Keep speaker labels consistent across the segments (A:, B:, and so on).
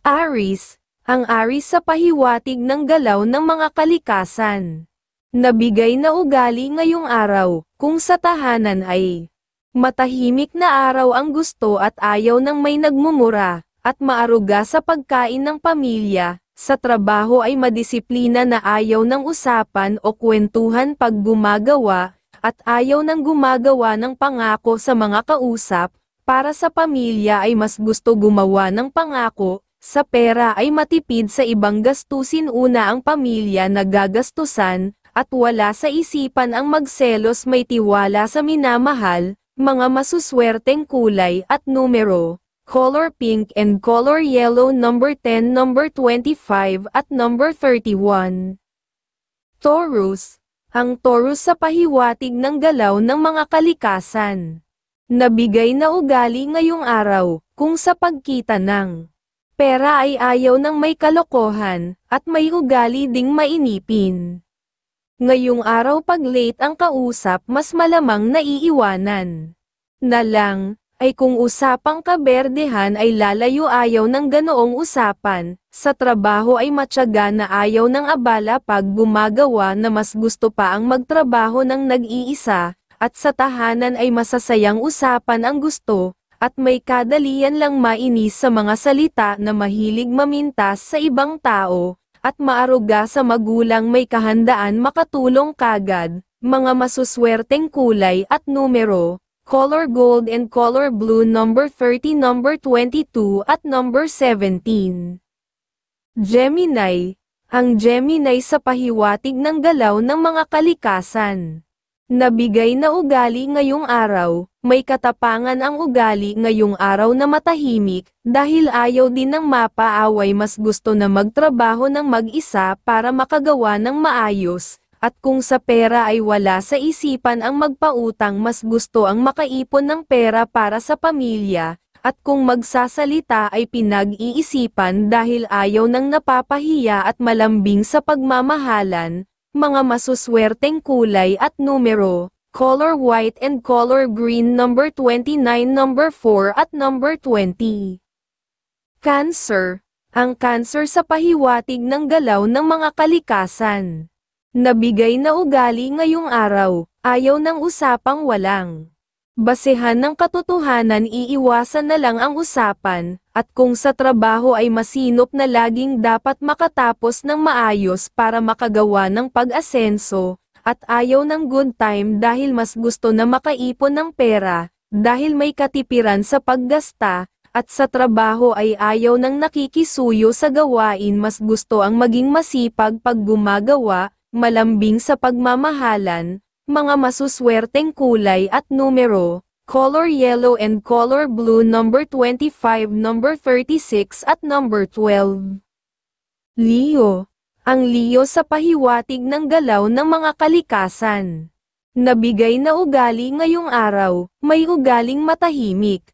A: Aries, ang Aries sa pahiwatig ng galaw ng mga kalikasan. Nabigay na ugali ngayong araw, kung sa tahanan ay matahimik na araw ang gusto at ayaw ng may nagmumura, at maaruga sa pagkain ng pamilya. Sa trabaho ay madisiplina na ayaw ng usapan o kwentuhan pag gumagawa, at ayaw ng gumagawa ng pangako sa mga kausap. Para sa pamilya ay mas gusto gumawa ng pangako. Sa pera ay matipid sa ibang gastusin, una ang pamilya na gagastusan, at wala sa isipan ang magselos, may tiwala sa minamahal. Mga masuswerteng kulay at numero: color pink and color yellow, number 10, number 25 at number 31. Taurus, ang Taurus sa pahiwatig ng galaw ng mga kalikasan. Nabigay na ugali ngayong araw, kung sa pagkita ng pera ay ayaw ng may kalokohan, at may ugali ding mainipin. Ngayong araw pag late ang kausap, mas malamang naiiwanan na lang, ay kung usapang kaberdehan ay lalayo, ayaw ng ganoong usapan. Sa trabaho ay matyaga na ayaw ng abala pag gumagawa, na mas gusto pa ang magtrabaho ng nag-iisa, at sa tahanan ay masasayang usapan ang gusto, at may kadalian lang mainis sa mga salita na mahilig mamintas sa ibang tao, at maaruga sa magulang, may kahandaan makatulong kagad. Mga masuswerteng kulay at numero: color gold and color blue, number 30, number 22 at number 17. Gemini, ang Gemini sa pahiwatig ng galaw ng mga kalikasan. Nabigay na ugali ngayong araw, may katapangan ang ugali ngayong araw na matahimik, dahil ayaw din ng mapaaway, mas gusto na magtrabaho ng mag-isa para makagawa ng maayos. At kung sa pera ay wala sa isipan ang magpautang, mas gusto ang makaipon ng pera para sa pamilya, at kung magsasalita ay pinag-iisipan dahil ayaw ng napapahiya at malambing sa pagmamahalan. Mga masuswerteng kulay at numero: color white and color green, number 29, number 4 at number 20. Cancer, ang Cancer sa pahiwatig ng galaw ng mga kalikasan. Nabigay na ugali ngayong araw, ayaw ng usapang walang basehan ng katotohanan, iiwasan na lang ang usapan, at kung sa trabaho ay masinop na laging dapat makatapos ng maayos para makagawa ng pag-asenso, at ayaw ng good time dahil mas gusto na makaipon ng pera, dahil may katipiran sa paggasta, at sa trabaho ay ayaw ng nakikisuyo sa gawain, mas gusto ang maging masipag pag gumagawa, malambing sa pagmamahalan. Mga masuswerteng kulay at numero: color yellow and color blue, number 25, number 36 at number 12. Leo, ang Leo sa pahiwatig ng galaw ng mga kalikasan. Nabigay na ugali ngayong araw, may ugaling matahimik,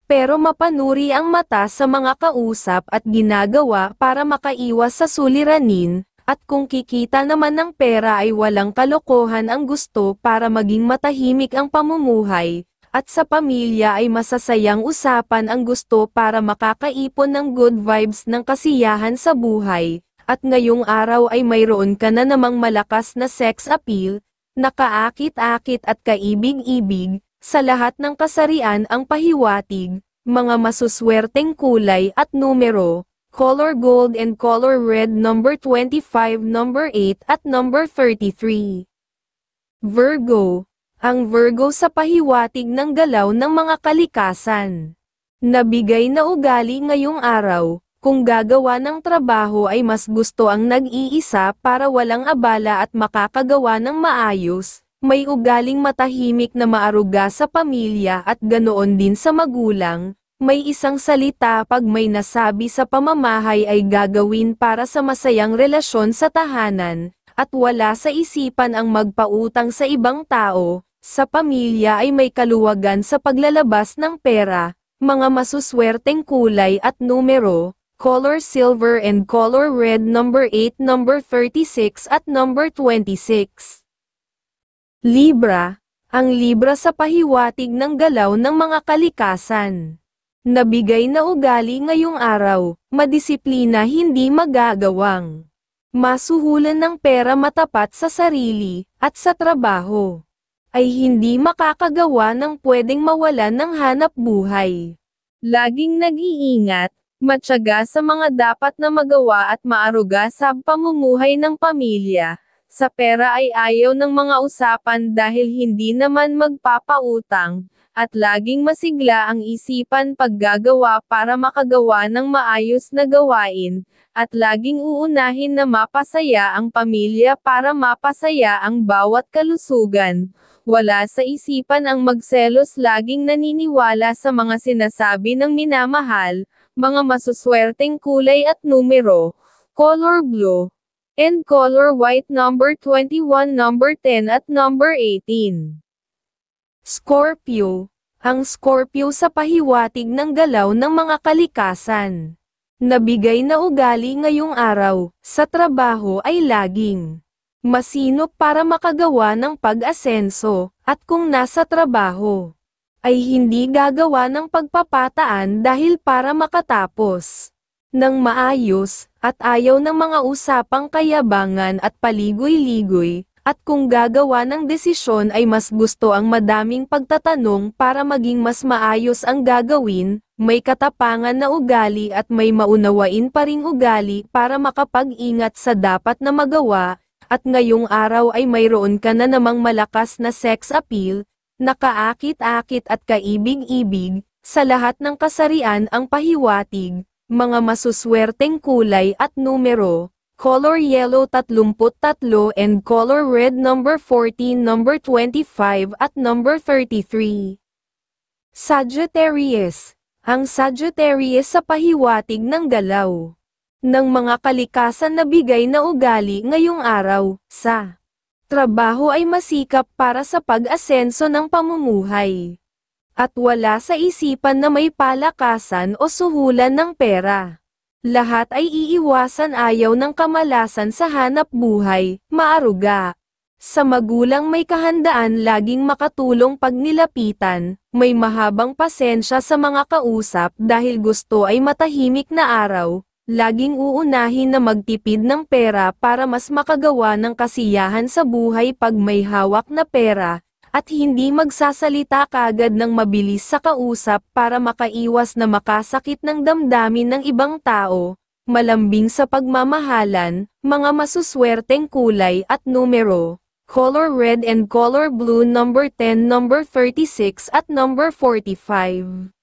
A: pero mapanuri ang mata sa mga kausap at ginagawa para makaiwas sa suliranin. At kung kikita naman ng pera ay walang kalokohan ang gusto para maging matahimik ang pamumuhay, at sa pamilya ay masasayang usapan ang gusto para makakaipon ng good vibes ng kasiyahan sa buhay, at ngayong araw ay mayroon ka na namang malakas na sex appeal, nakaakit-akit at kaibig-ibig, sa lahat ng kasarian ang pahiwatig. Mga masuswerteng kulay at numero: color gold and color red, number 25, number 8 at number 33. Virgo, ang Virgo sa pahiwatig ng galaw ng mga kalikasan. Nabigay na ugali ngayong araw, kung gagawa ng trabaho ay mas gusto ang nag-iisa para walang abala at makakagawa ng maayos. May ugaling matahimik na maaruga sa pamilya at ganoon din sa magulang. May isang salita pag may nasabi sa pamamahay ay gagawin para sa masayang relasyon sa tahanan, at wala sa isipan ang magpautang sa ibang tao. Sa pamilya ay may kaluwagan sa paglalabas ng pera. Mga masuswerteng kulay at numero: color silver and color red, number 8, number 36 at number 26. Libra, ang Libra sa pahiwatig ng galaw ng mga kalikasan. Nabigay na ugali ngayong araw, madisiplina hindi magagawang. Masuhulan ng pera matapat sa sarili, at sa trabaho. Ay hindi makakagawa ng pwedeng mawalan ng hanap buhay. Laging nag-iingat, matyaga sa mga dapat na magawa at maaruga sa pamumuhay ng pamilya. Sa pera ay ayaw ng mga usapan dahil hindi naman magpapautang, at laging masigla ang isipan paggagawa para makagawa ng maayos na gawain, at laging uunahin na mapasaya ang pamilya para mapasaya ang bawat kalusugan. Wala sa isipan ang magselos, laging naniniwala sa mga sinasabi ng minamahal, mga masuswerteng kulay at numero, color blue, and color white, number 21, number 10 at number 18. Scorpio. Ang Scorpio sa pahiwatig ng galaw ng mga kalikasan. Nabigay na ugali ngayong araw, sa trabaho ay laging masinop para makagawa ng pag-asenso, at kung nasa trabaho, ay hindi gagawa ng pagpapataan dahil para makatapos ng maayos, at ayaw ng mga usapang kayabangan at paligoy-ligoy, at kung gagawa ng desisyon ay mas gusto ang madaming pagtatanong para maging mas maayos ang gagawin, may katapangan na ugali at may maunawain pa ring ugali para makapag-ingat sa dapat na magawa, at ngayong araw ay mayroon ka na namang malakas na sex appeal, nakaakit-akit at kaibig-ibig, sa lahat ng kasarian ang pahiwatig, mga masuswerteng kulay at numero, color yellow 33 and color red number 14, number 25 at number 33. Sagittarius. Ang Sagittarius sa pahiwatig ng galaw ng mga kalikasan na bigay na ugali ngayong araw, sa trabaho ay masikap para sa pag-asenso ng pamumuhay. At wala sa isipan na may palakasan o suhulan ng pera. Lahat ay iiwasan, ayaw ng kamalasan sa hanap buhay, maaruga. Sa magulang may kahandaan laging makatulong pag nilapitan, may mahabang pasensya sa mga kausap dahil gusto ay matahimik na araw, laging uunahin na magtipid ng pera para mas makagawa ng kasiyahan sa buhay pag may hawak na pera, at hindi magsasalita kagad ng mabilis sa kausap para makaiwas na makasakit ng damdamin ng ibang tao, malambing sa pagmamahalan, mga masuswerteng kulay at numero, color red and color blue, number 10, number 36 at number 45.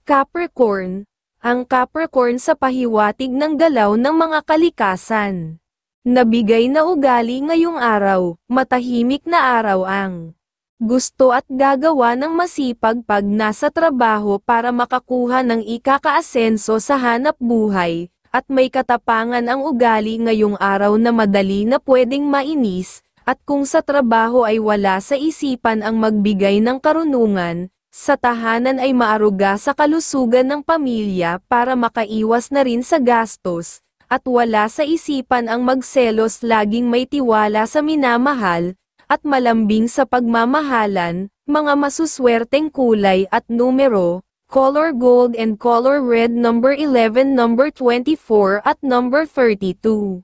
A: Capricorn. Ang Capricorn sa pahiwatig ng galaw ng mga kalikasan. Nabigay na ugali ngayong araw, matahimik na araw ang gusto at gagawa ng masipag pag nasa trabaho para makakuha ng ikakaasenso sa hanap buhay, at may katapangan ang ugali ngayong araw na madali na pwedeng mainis, at kung sa trabaho ay wala sa isipan ang magbigay ng karunungan, sa tahanan ay maaruga sa kalusugan ng pamilya para makaiwas na rin sa gastos, at wala sa isipan ang magselos, laging may tiwala sa minamahal, at malambing sa pagmamahalan, mga masuswerteng kulay at numero, color gold and color red, number 11, number 24 at number 32.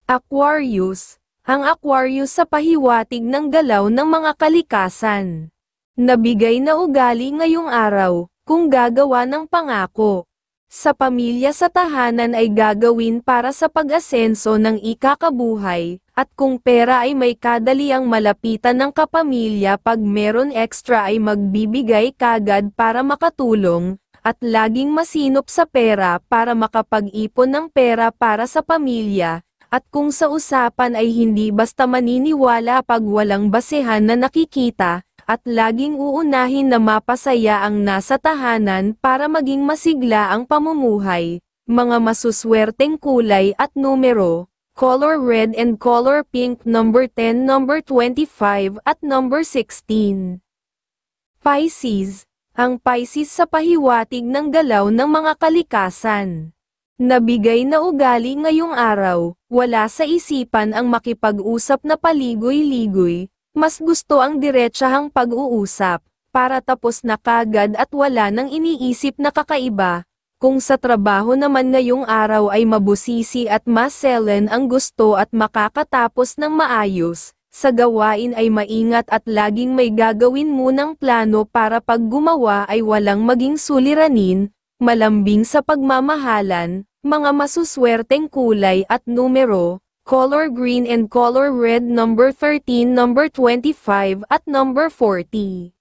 A: Aquarius. Ang Aquarius sa pahiwatig ng galaw ng mga kalikasan. Nabigay na ugali ngayong araw, kung gagawa ng pangako sa pamilya sa tahanan ay gagawin para sa pag-asenso ng ikakabuhay, at kung pera ay may kadaliang malapitan ng kapamilya, pag meron extra ay magbibigay kagad para makatulong, at laging masinop sa pera para makapag-ipon ng pera para sa pamilya, at kung sa usapan ay hindi basta maniniwala pag walang basehan na nakikita, at laging uunahin na mapasaya ang nasa tahanan para maging masigla ang pamumuhay, mga masuswerteng kulay at numero, color red and color pink, number 10, number 25 at number 16. Pisces. Ang Pisces sa pahiwatig ng galaw ng mga kalikasan. Nabigay na ugali ngayong araw, wala sa isipan ang makipag-usap na paligoy-ligoy, mas gusto ang diretsahang pag-uusap, para tapos na kagad at wala nang iniisip na kakaiba. Kung sa trabaho naman ngayong araw ay mabusisi at maselan ang gusto at makakatapos ng maayos, sa gawain ay maingat at laging may gagawin munang plano para pag gumawa ay walang maging suliranin, malambing sa pagmamahalan, mga masuswerteng kulay at numero, color green and color red number 13, number 25 at number 40.